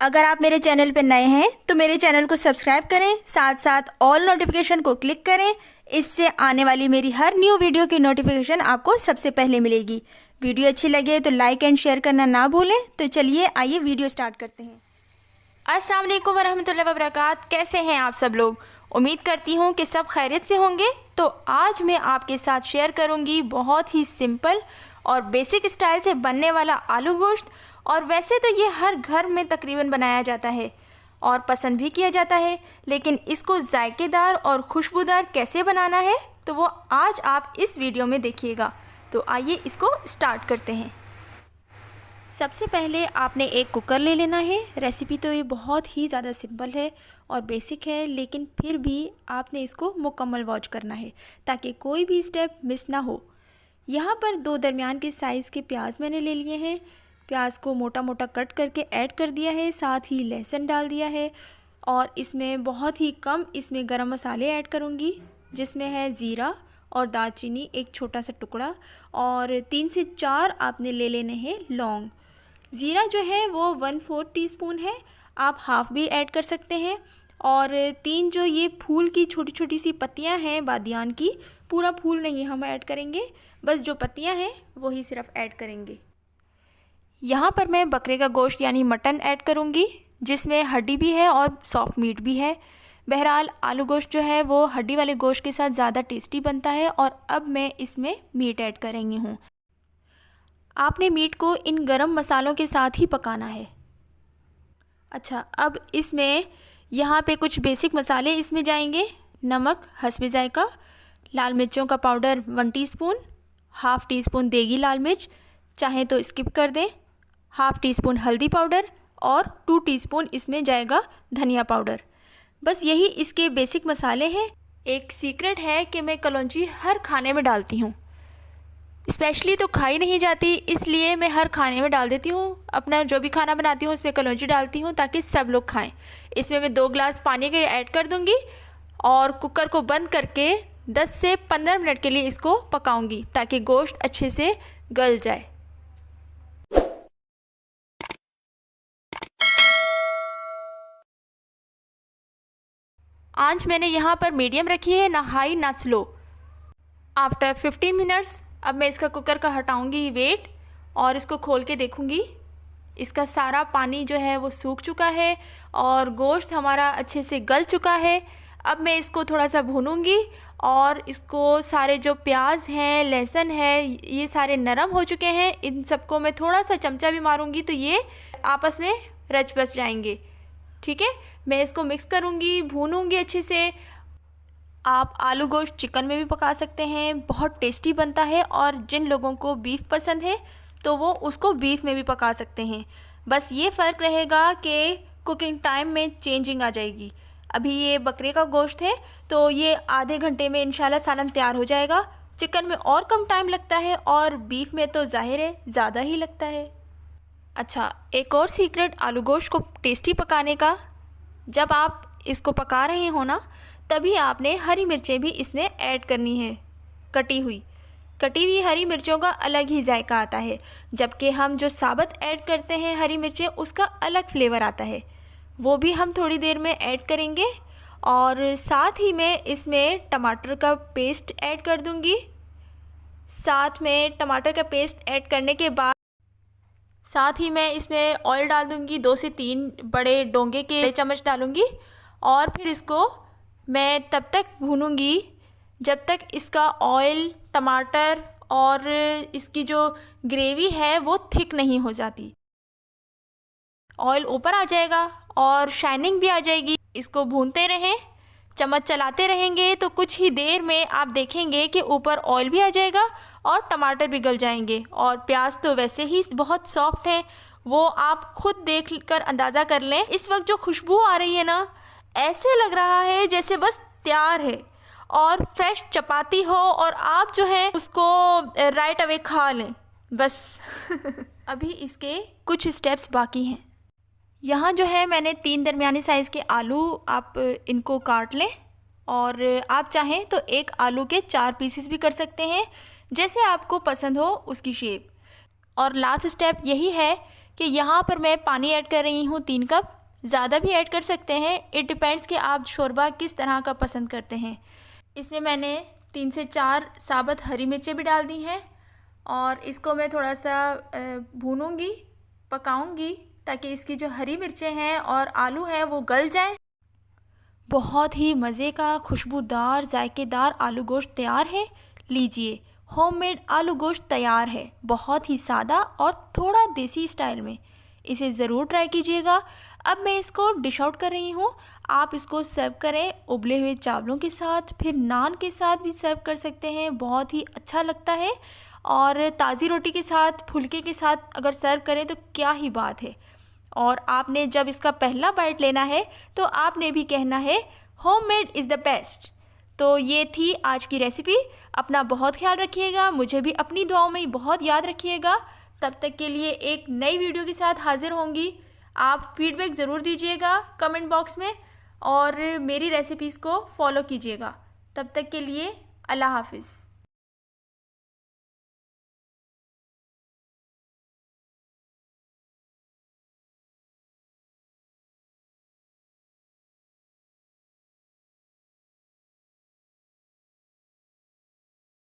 अगर आप मेरे चैनल पर नए हैं तो मेरे चैनल को सब्सक्राइब करें, साथ साथ ऑल नोटिफिकेशन को क्लिक करें। इससे आने वाली मेरी हर न्यू वीडियो की नोटिफिकेशन आपको सबसे पहले मिलेगी। वीडियो अच्छी लगे तो लाइक एंड शेयर करना ना भूलें। तो चलिए आइए वीडियो स्टार्ट करते हैं। अस्सलाम वालेकुम वरहमतुल्लाहि वबरकात। कैसे हैं आप सब लोग? उम्मीद करती हूँ कि सब खैरियत से होंगे। तो आज मैं आपके साथ शेयर करूँगी बहुत ही सिंपल और बेसिक स्टाइल से बनने वाला आलू गोश्त। और वैसे तो ये हर घर में तकरीबन बनाया जाता है और पसंद भी किया जाता है, लेकिन इसको जायकेदार और खुशबूदार कैसे बनाना है तो वो आज आप इस वीडियो में देखिएगा। तो आइए इसको स्टार्ट करते हैं। सबसे पहले आपने एक कुकर ले लेना है। रेसिपी तो ये बहुत ही ज़्यादा सिंपल है और बेसिक है, लेकिन फिर भी आपने इसको मुकम्मल वॉच करना है ताकि कोई भी स्टेप मिस ना हो। यहाँ पर 2 दरमियान के साइज़ के प्याज मैंने ले लिए हैं। प्याज को मोटा मोटा कट करके ऐड कर दिया है, साथ ही लहसुन डाल दिया है और इसमें बहुत ही कम इसमें गरम मसाले ऐड करूँगी, जिसमें है ज़ीरा और दालचीनी एक छोटा सा टुकड़ा और 3 से 4 आपने ले लेने हैं लौंग। ज़ीरा जो है वो 1/4 टीस्पून है, आप हाफ़ भी ऐड कर सकते हैं। और 3 जो ये फूल की छोटी छोटी सी पत्तियां हैं बादियान की, पूरा फूल नहीं हम ऐड करेंगे, बस जो पत्तियां हैं वही सिर्फ ऐड करेंगे। यहाँ पर मैं बकरे का गोश्त यानी मटन ऐड करूँगी, जिसमें हड्डी भी है और सॉफ्ट मीट भी है। बहरहाल आलू गोश्त जो है वो हड्डी वाले गोश्त के साथ ज़्यादा टेस्टी बनता है। और अब मैं इसमें मीट ऐड करेंगी हूँ। आपने मीट को इन गरम मसालों के साथ ही पकाना है। अच्छा, अब इसमें यहाँ पे कुछ बेसिक मसाले इसमें जाएंगे। नमक हस्बे जायका, लाल मिर्चों का powder 1 teaspoon, half tea spoon देगी लाल मिर्च, चाहे तो स्किप कर दें, हाफ़ टी स्पून हल्दी पाउडर और 2 टीस्पून इसमें जाएगा धनिया पाउडर। बस यही इसके बेसिक मसाले हैं। एक सीक्रेट है कि मैं कलौंजी हर खाने में डालती हूँ। स्पेशली तो खाई नहीं जाती, इसलिए मैं हर खाने में डाल देती हूँ। अपना जो भी खाना बनाती हूँ उसमें कलौंजी डालती हूँ ताकि सब लोग खाएं। इसमें मैं 2 गिलास पानी के ऐड कर दूँगी और कुकर को बंद करके 10 से 15 मिनट के लिए इसको पकाऊँगी ताकि गोश्त अच्छे से गल जाए। आंच मैंने यहाँ पर मीडियम रखी है, ना हाई ना स्लो। आफ्टर 15 मिनट्स अब मैं इसका कुकर का हटाऊँगी वेट और इसको खोल के देखूँगी। इसका सारा पानी जो है वो सूख चुका है और गोश्त हमारा अच्छे से गल चुका है। अब मैं इसको थोड़ा सा भूनूँगी और इसको सारे जो प्याज हैं, लहसुन है, ये सारे नरम हो चुके हैं। इन सबको मैं थोड़ा सा चमचा भी मारूँगी तो ये आपस में रच बस जाएंगे। ठीक है, मैं इसको मिक्स करूँगी, भूनूँगी अच्छे से। आप आलू गोश्त चिकन में भी पका सकते हैं, बहुत टेस्टी बनता है। और जिन लोगों को बीफ पसंद है तो वो उसको बीफ में भी पका सकते हैं। बस ये फ़र्क रहेगा कि कुकिंग टाइम में चेंजिंग आ जाएगी। अभी ये बकरे का गोश्त है तो ये आधे घंटे में इंशाल्लाह सालन तैयार हो जाएगा। चिकन में और कम टाइम लगता है और बीफ में तो ज़ाहिर है ज़्यादा ही लगता है। अच्छा, एक और सीक्रेट आलू गोश्त को टेस्टी पकाने का, जब आप इसको पका रहे हो ना तभी आपने हरी मिर्चें भी इसमें ऐड करनी है। कटी हुई हरी मिर्चों का अलग ही जायका आता है, जबकि हम जो साबुत ऐड करते हैं हरी मिर्चें उसका अलग फ्लेवर आता है। वो भी हम थोड़ी देर में ऐड करेंगे। और साथ ही मैं इसमें टमाटर का पेस्ट ऐड कर दूंगी। साथ में टमाटर का पेस्ट ऐड करने के बाद साथ ही मैं इसमें ऑयल डाल दूंगी। 2 से 3 बड़े डोंगे के चम्मच डालूंगी और फिर इसको मैं तब तक भूनूंगी जब तक इसका ऑयल, टमाटर और इसकी जो ग्रेवी है वो थिक नहीं हो जाती। ऑयल ऊपर आ जाएगा और शाइनिंग भी आ जाएगी। इसको भूनते रहें, चम्मच चलाते रहेंगे तो कुछ ही देर में आप देखेंगे कि ऊपर ऑयल भी आ जाएगा और टमाटर भी गल जाएंगे। और प्याज तो वैसे ही बहुत सॉफ्ट है, वो आप खुद देख कर अंदाज़ा कर लें। इस वक्त जो खुशबू आ रही है ना, ऐसे लग रहा है जैसे बस तैयार है और फ्रेश चपाती हो और आप जो है उसको राइट अवे खा लें बस। अभी इसके कुछ स्टेप्स बाकी हैं। यहाँ जो है मैंने 3 दरमियानी साइज़ के आलू, आप इनको काट लें और आप चाहें तो एक आलू के 4 पीसेस भी कर सकते हैं, जैसे आपको पसंद हो उसकी शेप। और लास्ट स्टेप यही है कि यहाँ पर मैं पानी ऐड कर रही हूँ 3 कप। ज़्यादा भी ऐड कर सकते हैं, इट डिपेंड्स कि आप शोरबा किस तरह का पसंद करते हैं। इसमें मैंने 3 से 4 साबुत हरी मिर्चें भी डाल दी हैं और इसको मैं थोड़ा सा भूनूंगी, पकाऊंगी, ताकि इसकी जो हरी मिर्चें हैं और आलू हैं वो गल जाएं। बहुत ही मज़े का खुशबूदार जायकेदार आलू गोश्त तैयार है। लीजिए, होममेड आलू गोश्त तैयार है, बहुत ही सादा और थोड़ा देसी स्टाइल में। इसे ज़रूर ट्राई कीजिएगा। अब मैं इसको डिश आउट कर रही हूँ। आप इसको सर्व करें उबले हुए चावलों के साथ, फिर नान के साथ भी सर्व कर सकते हैं, बहुत ही अच्छा लगता है। और ताज़ी रोटी के साथ, फुलके के साथ अगर सर्व करें तो क्या ही बात है। और आपने जब इसका पहला बाइट लेना है तो आपने भी कहना है होममेड इज़ द बेस्ट। तो ये थी आज की रेसिपी। अपना बहुत ख्याल रखिएगा, मुझे भी अपनी दुआओं में बहुत याद रखिएगा। तब तक के लिए एक नई वीडियो के साथ हाजिर होंगी। आप फीडबैक ज़रूर दीजिएगा कमेंट बॉक्स में और मेरी रेसिपीज़ को फॉलो कीजिएगा। तब तक के लिए अल्लाह हाफिज़।